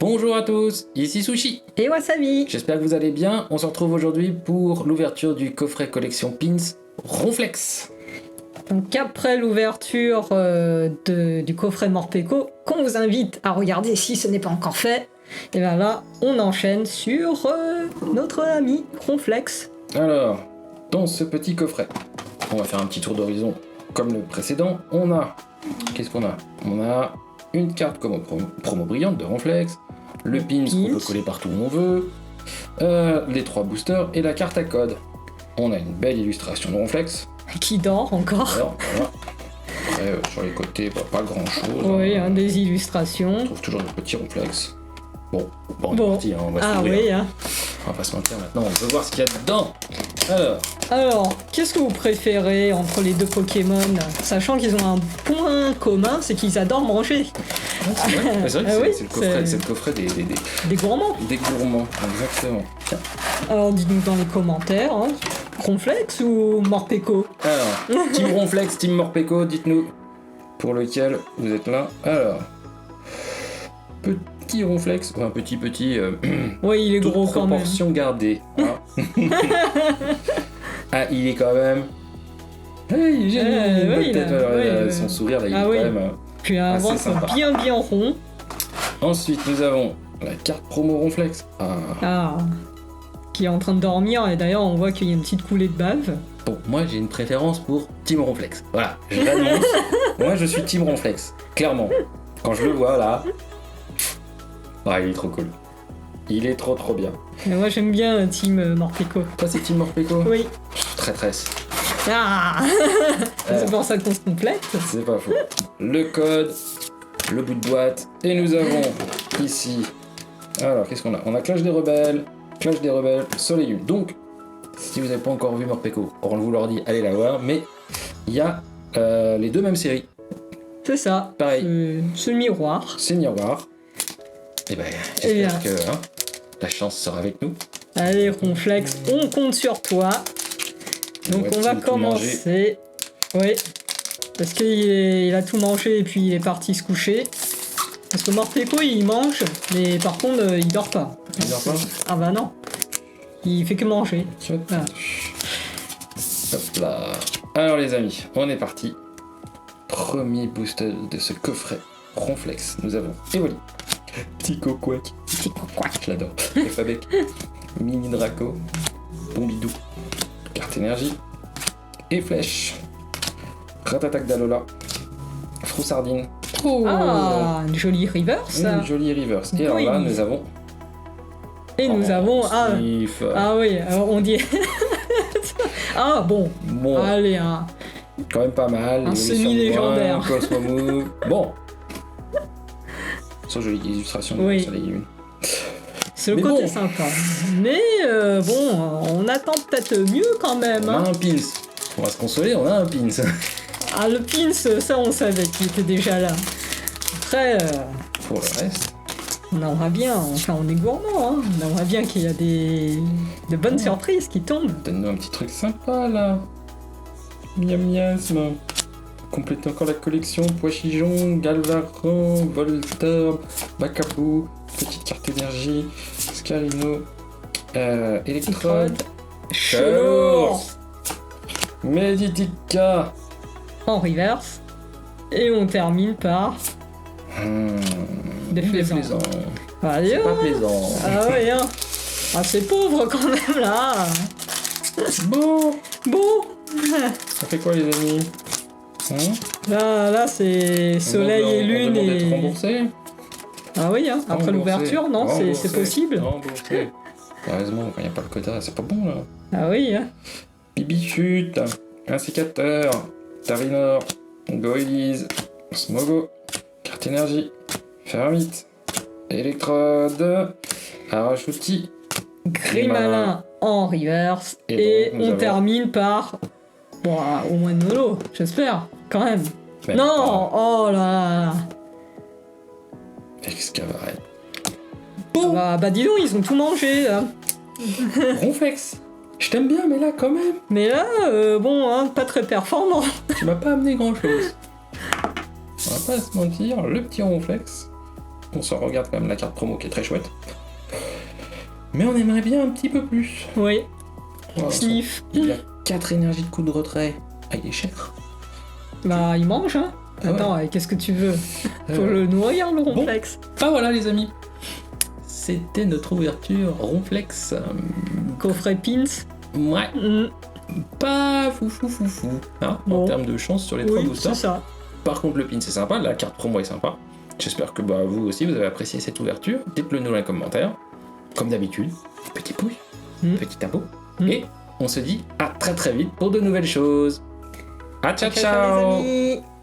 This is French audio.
Bonjour à tous, ici Sushi. Et Wasabi. J'espère que vous allez bien. On se retrouve aujourd'hui pour l'ouverture du coffret collection Pins Ronflex. Donc après l'ouverture du coffret Morpeko, qu'on vous invite à regarder si ce n'est pas encore fait, et bien là, on enchaîne sur notre ami Ronflex. Alors, dans ce petit coffret, on va faire un petit tour d'horizon comme le précédent. On a... Qu'est-ce qu'on a? On a une carte promo brillante de Ronflex, le pins qu'on peut coller partout où on veut, les 3 boosters et la carte à code. On a une belle illustration de Ronflex. Qui dort encore. Alors, voilà. Après, sur les côtés, pas grand chose. Oui, des illustrations. On trouve toujours le petit Ronflex. Bon, on est parti, hein, on va s'ouvrir. Oui, hein. On va pas se mentir maintenant, on veut voir ce qu'il y a dedans. Alors, qu'est-ce que vous préférez entre les deux Pokémon? Sachant qu'ils ont un point commun, c'est qu'ils adorent manger. C'est vrai que c'est le coffret des gourmands. Des gourmands, exactement. Tiens. Alors, dites-nous dans les commentaires, hein, Ronflex ou Morpeko? Alors, Team Ronflex, Team Morpeko, dites-nous pour lequel vous êtes là. Alors, petit Ronflex, enfin petit, oui, il est gros quand même. Proportion gardée. Hein. Ah, il est quand même... il est génial, oui, tête, son sourire, là, il est quand même... Puis un ventre bien rond. Ensuite, nous avons la carte promo Ronflex. Qui est en train de dormir, et d'ailleurs, on voit qu'il y a une petite coulée de bave. Bon, moi, j'ai une préférence pour Team Ronflex. Voilà, je l'annonce. Moi, je suis Team Ronflex, clairement. Quand je le vois, là... Ah, il est trop cool. Il est trop bien. Et moi, j'aime bien Team Morpeko. Toi, c'est Team Morpeko? Oui. Traîtresse. C'est pour ça qu'on se complète. C'est pas faux. Le code, le bout de boîte, et nous avons ici... Alors, qu'est-ce qu'on a? On a Clash des Rebelles, Soleil Lune. Donc, si vous n'avez pas encore vu Morpeko, on vous leur dit, allez la voir, mais il y a les deux mêmes séries. C'est ça. Pareil. C'est le miroir. C'est miroir. Et ben, j'espère que la chance sera avec nous. Allez, Ronflex, on compte sur toi. Donc on va commencer. Oui. Parce qu'il a tout mangé et puis il est parti se coucher. Parce que Morpeko il mange, mais par contre il dort pas. Il dort pas? Ah bah non. Il fait que manger. Voilà. Hop là. Alors les amis, on est parti. Premier booster de ce coffret Ronflex. Nous avons Evoli. Petit Coquac. Je l'adore. Alphabet. Mini Draco. Bombidou. Carte énergie. Et flèche. Ratatac d'Alola. Froussardine. Une jolie reverse. Une jolie reverse. Et alors là, nous avons... Et nous avons... Sniff. Oui, on dit... Bon. Allez, quand même pas mal. Un semi-légendaire. Cosmo Move. Bon. Sans jolie illustration de Soleil Lune. C'est le côté sympa. Mais on attend peut-être mieux quand même. On a un pins. On va se consoler, on a un pins. Le pins, ça on savait qu'il était déjà là. Après, pour le reste, on aimerait bien, enfin on est gourmand, hein. On aimerait bien qu'il y a de bonnes surprises qui tombent. Donne-nous un petit truc sympa là. Miam miasme. Complétez encore la collection. Poichijon, Galvaran, Voltorb, Bakabou, petite carte énergie, Scarino, Electrode, Chalours, Meditica. En reverse. Et on termine par... Déflaisant. C'est pas plaisant. Ah ouais, hein. C'est pauvre quand même là. Bon. Ça fait quoi les amis? Là c'est Soleil et Lune et... d'être remboursé. Ah oui, hein. Après l'ouverture, non, c'est possible. Remboursé. Heureusement, quand il n'y a pas le quota, c'est pas bon là. Ah oui, hein. Bibichute, un sécateur, Tarinor, Goélise, Smogo, carte énergie, Fermite, Electrode, Arachouti, Grimalin en reverse. Et on termine par... au moins de Nolo, j'espère, quand même. Non. Oh là. Excavaret. Bon. Bah dis donc, ils ont tout mangé là. Ronflex. Je t'aime bien, mais là quand même. Mais là, pas très performant. Tu m'as pas amené grand chose. On va pas se mentir, le petit Ronflex. On s'en regarde quand même la carte promo qui est très chouette. Mais on aimerait bien un petit peu plus. Oui. Oh, Sniff. Il a 4 énergies de coup de retrait. Ah, il est cher. Bah, il mange, hein. Ah ouais. Attends, qu'est-ce que tu veux? Faut le nourrir, le Ronflex. Ah voilà les amis. C'était notre ouverture Ronflex. Coffret Pins. Ouais. Mm. Pas fou hein, Bon. en termes de chance sur les 3 Oui, boosters. c'est ça. Par contre le pin c'est sympa, la carte promo est sympa. J'espère que vous aussi vous avez apprécié cette ouverture. Dites-le nous dans les commentaires. Comme d'habitude, petit pouce, petit abo. Et on se dit à très vite pour de nouvelles choses. À ciao ciao. Les amis.